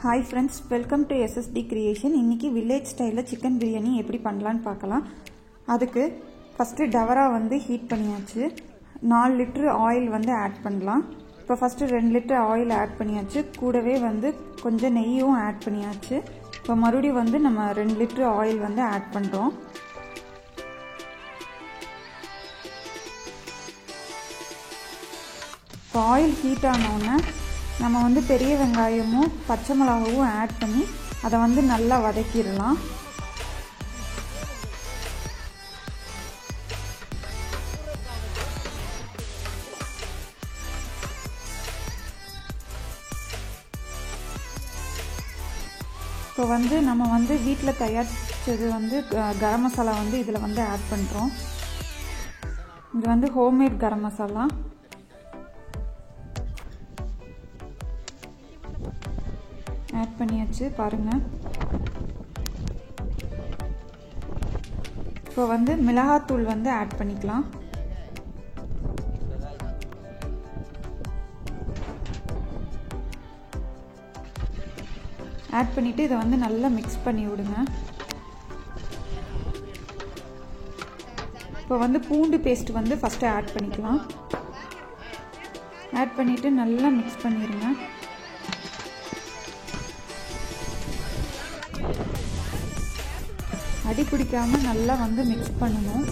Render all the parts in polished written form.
Hi friends, welcome to SSD Creation. இன்னைக்கு village style chicken biryani எப்படி பண்ணலாம்னு பார்க்கலாம். அதுக்கு first டவரா வந்து ஹீட் பண்ணியாச்சு. 4 லிட்டர் ஆயில் வந்து ஆட் பண்ணலாம். இப்போ first 2 லிட்டர் ஆயில் ஆட் பண்ணியாச்சு. கூடவே வந்து கொஞ்சம் நெய்யும் ஆட் பண்ணியாச்சு. இப்போ மறுபடியும் வந்து நம்ம 2 லிட்டர் ஆயில் வந்து ஆட் பண்றோம். இப்போ ஆயில் ஹீட் ஆனவுடனே நம்ம வந்து பெரிய வெங்காயமும் பச்சை மிளகாயும் ஆட் பண்ணி அதை வந்து நல்லா வதக்கிடலாம். இப்போ வந்து நம்ம வந்து வீட்டில் தயாரிச்சது வந்து கரம் மசாலா வந்து இதில் வந்து ஆட் பண்ணுறோம். இது வந்து ஹோம்மேட் கரம் மசாலா. ஆட் பண்ணியாச்சு பாருங்க. இப்போ வந்து மிளகாத்தூள் வந்து ஆட் பண்ணிக்கலாம். ஆட் பண்ணிட்டு இதை வந்து நல்லா மிக்ஸ் பண்ணி விடுங்க. இப்போ வந்து பூண்டு பேஸ்ட் வந்து ஃபர்ஸ்ட் ஆட் பண்ணிக்கலாம். ஆட் பண்ணிட்டு நல்லா மிக்ஸ் பண்ணிடுங்க. அடி பிடிக்காம நல்லா வந்து மிக்ஸ் பண்ணணும்.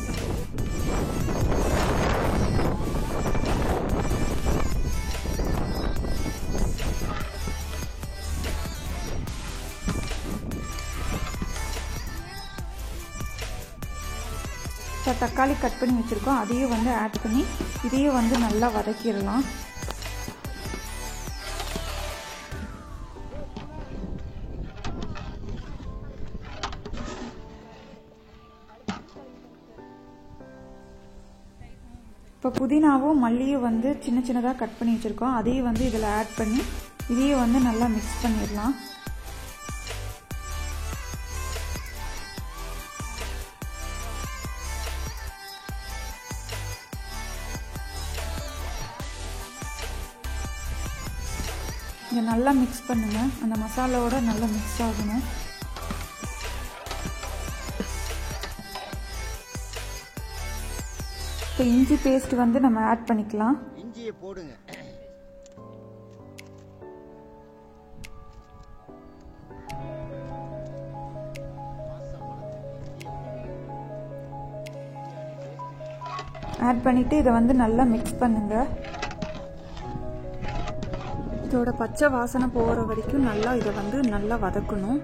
இப்போ தக்காளி கட் பண்ணி வச்சிருக்கோம், அதையும் வந்து ஆட் பண்ணி இதையும் வந்து நல்லா வதக்கிடலாம். இப்போ புதினாவும் மல்லியும் வந்து சின்ன சின்னதாக கட் பண்ணி வச்சுருக்கோம், அதையும் வந்து இதில் ஆட் பண்ணி இதையும் வந்து நல்லா மிக்ஸ் பண்ணிடலாம். இதை நல்லா மிக்ஸ் பண்ணுங்க. அந்த மசாலாவோட நல்லா மிக்ஸ் ஆகணும். இப்போ இஞ்சி பேஸ்ட் வந்து நம்ம ஆட் பண்ணிக்கலாம். இஞ்சியை போடுங்க. ஆட் பண்ணிட்டு இதை வந்து நல்லா மிக்ஸ் பண்ணுங்க. இதோட பச்சை வாசனை போகிற வரைக்கும் நல்லா இதை வந்து நல்லா வதக்கணும்.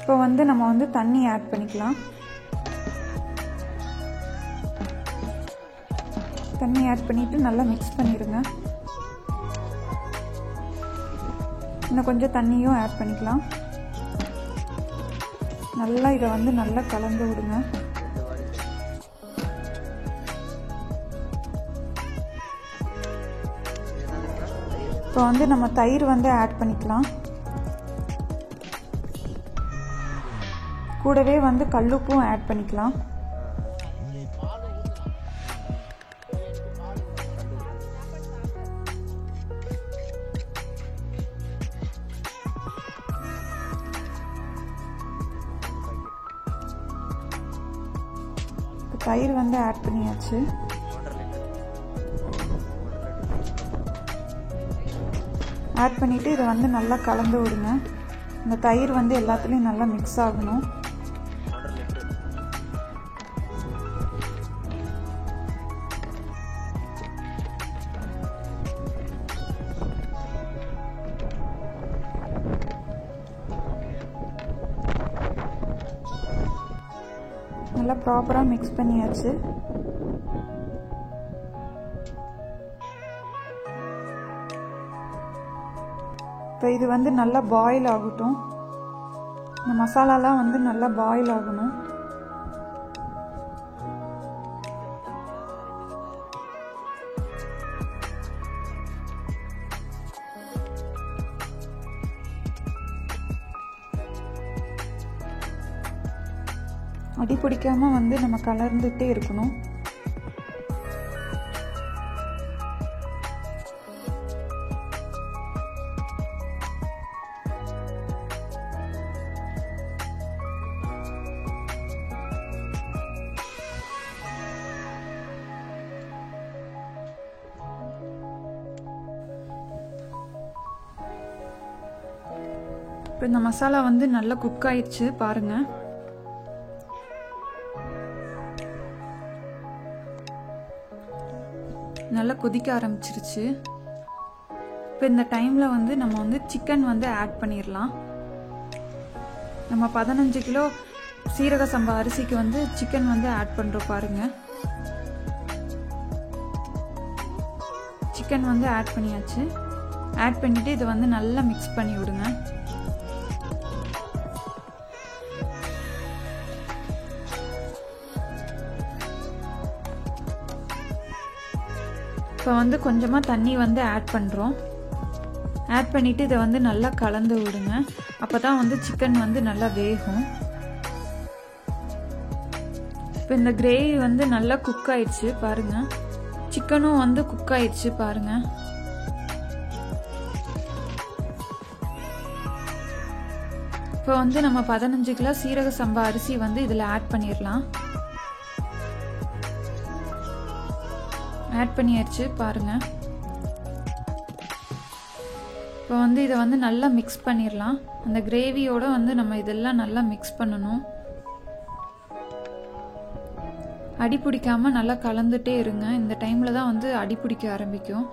இப்போ வந்து நம்ம வந்து தண்ணி ஆட் பண்ணிக்கலாம். தண்ணி ஆட் பண்ணிட்டு நல்லா மிக்ஸ் பண்ணிடுங்க. இன்னும் கொஞ்சம் தண்ணியும் ஆட் பண்ணிக்கலாம். நல்லா இதை வந்து நல்லா கலந்து விடுங்க. இப்போ வந்து நம்ம தயிர் வந்து ஆட் பண்ணிக்கலாம். கூடவே வந்து கல்லுப்பும் ஆட் பண்ணிக்கலாம். தயிர் வந்து ஆட் பண்ணியாச்சு. ஆட் பண்ணிட்டு இதை வந்து நல்லா கலந்து விடுங்க. இந்த தயிர் வந்து எல்லாத்துலேயும் நல்லா மிக்ஸ் ஆகணும். நல்லா ப்ராப்பராக மிக்ஸ் பண்ணியாச்சு. இப்போ இது வந்து நல்லா பாயில் ஆகட்டும். இந்த மசாலாலாம் வந்து நல்லா பாயில் ஆகணும். அடி பிடிக்காமல் வந்து நம்ம கலர்ந்துட்டே இருக்கணும். இப்போ இந்த மசாலா வந்து நல்லா குக் ஆயிடுச்சு பாருங்கள். நல்லா கொதிக்க ஆரம்பிச்சிருச்சு. இப்போ இந்த டைமில் வந்து நம்ம வந்து சிக்கன் வந்து ஆட் பண்ணிடலாம். நம்ம 15 கிலோ சீரக சம்பா அரிசிக்கு வந்து சிக்கன் வந்து ஆட் பண்ணுறோம் பாருங்கள். சிக்கன் வந்து ஆட் பண்ணியாச்சு. ஆட் பண்ணிவிட்டு இதை வந்து நல்லா மிக்ஸ் பண்ணி விடுங்க. இப்போ வந்து கொஞ்சமாக தண்ணி வந்து ஆட் பண்ணுறோம். ஆட் பண்ணிவிட்டு இதை வந்து நல்லா கலந்து விடுங்க. அப்போ தான் வந்து சிக்கன் வந்து நல்லா வேகும். இப்போ இந்த கிரேவி வந்து நல்லா குக் ஆயிடுச்சு பாருங்கள். சிக்கனும் வந்து குக் ஆயிடுச்சு பாருங்கள். இப்போ வந்து நம்ம 15 கிலோ சீரக சம்பா அரிசி வந்து இதில் ஆட் பண்ணிடலாம். ஆட் பண்ணியாச்சு பாருங்க. இப்போ வந்து இதை வந்து நல்லா மிக்ஸ் பண்ணிடலாம். அந்த கிரேவியோட வந்து நம்ம இதெல்லாம் நல்லா மிக்ஸ் பண்ணணும். அடி பிடிக்காம நல்லா கலந்துட்டே இருங்க. இந்த டைம்ல தான் வந்து அடி பிடிக்க ஆரம்பிக்கும்.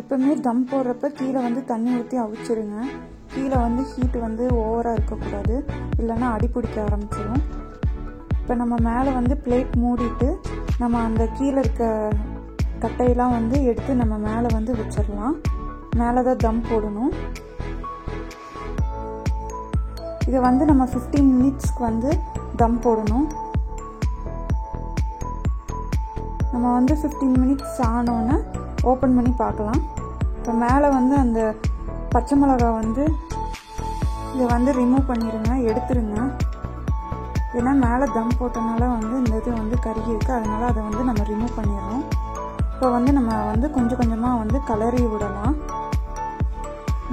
எப்பவுமே தம் போடுறப்ப கீழே வந்து தண்ணி ஊற்றி அவிச்சிருங்க. கீழே வந்து ஹீட் வந்து ஓவராக இருக்கக்கூடாது, இல்லைன்னா அடி பிடிக்க ஆரம்பிச்சிடும். இப்போ நம்ம மேலே வந்து பிளேட் மூடிட்டு நம்ம அந்த கீழே இருக்க கட்டையெல்லாம் வந்து எடுத்து நம்ம மேலே வந்து வச்சிடலாம். மேலே தான் தம் போடணும். இதை வந்து நம்ம 15 மினிட்ஸ்க்கு வந்து தம் போடணும். நம்ம வந்து 15 மினிட்ஸ் ஆனோன்னே ஓப்பன் பண்ணி பார்க்கலாம். இப்போ மேலே வந்து அந்த பச்சை மிளகா வந்து இதை வந்து ரிமூவ் பண்ணிடுங்க, எடுத்துருங்க. ஏன்னா மேலே தம் போட்டனால வந்து இந்த இது வந்து கருகி இருக்குது, அதனால் அதை வந்து நம்ம ரிமூவ் பண்ணிடுறோம். இப்போ வந்து நம்ம வந்து கொஞ்சம் கொஞ்சமாக வந்து கலரி விடலாம்.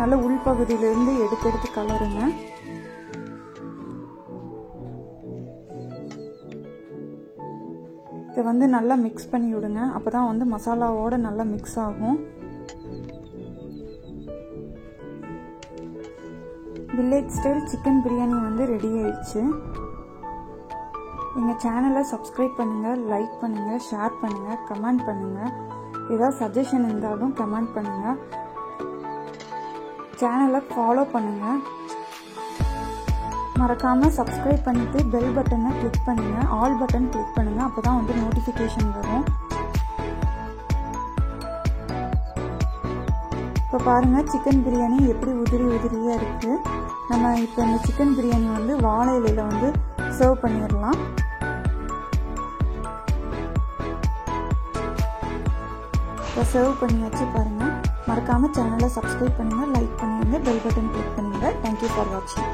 நல்ல உள்பகுதியிலேருந்து எடுத்து எடுத்து கலருங்க. இதை வந்து நல்லா மிக்ஸ் பண்ணி விடுங்க. அப்போ தான் வந்து மசாலாவோட நல்லா மிக்ஸ் ஆகும். வில்லேஜ் ஸ்டைல் சிக்கன் பிரியாணி வந்து ரெடி ஆயிடுச்சு. எங்கள் சேனலை சப்ஸ்கிரைப் பண்ணுங்கள், லைக் பண்ணுங்கள், ஷேர் பண்ணுங்கள், கமெண்ட் பண்ணுங்கள். ஏதாவது சஜஷன் இருந்தாலும் கமெண்ட் பண்ணுங்கள். சேனலை ஃபாலோ பண்ணுங்கள். மறக்காமல் சப்ஸ்கிரைப் பண்ணிவிட்டு பெல் பட்டனை கிளிக் பண்ணுங்கள், ஆல் பட்டன் கிளிக் பண்ணுங்கள். அப்போ தான் வந்து நோட்டிஃபிகேஷன் வரும். இப்போ பாருங்கள் சிக்கன் பிரியாணி எப்படி உதிரி உதிரியாக இருக்குது. நம்ம இப்போ இந்த சிக்கன் பிரியாணி வந்து வாழை இலையில் வந்து சர்வ் பண்ணிடலாம். இப்போ சர்வ் பண்ணியாச்சு பாருங்கள். மறக்காமல் சேனலை சப்ஸ்கிரைப் பண்ணுங்கள், லைக் பண்ணுங்கள், பெல் பட்டன் கிளிக் பண்ணுங்கள். தேங்க்யூ ஃபார் வாட்சிங்.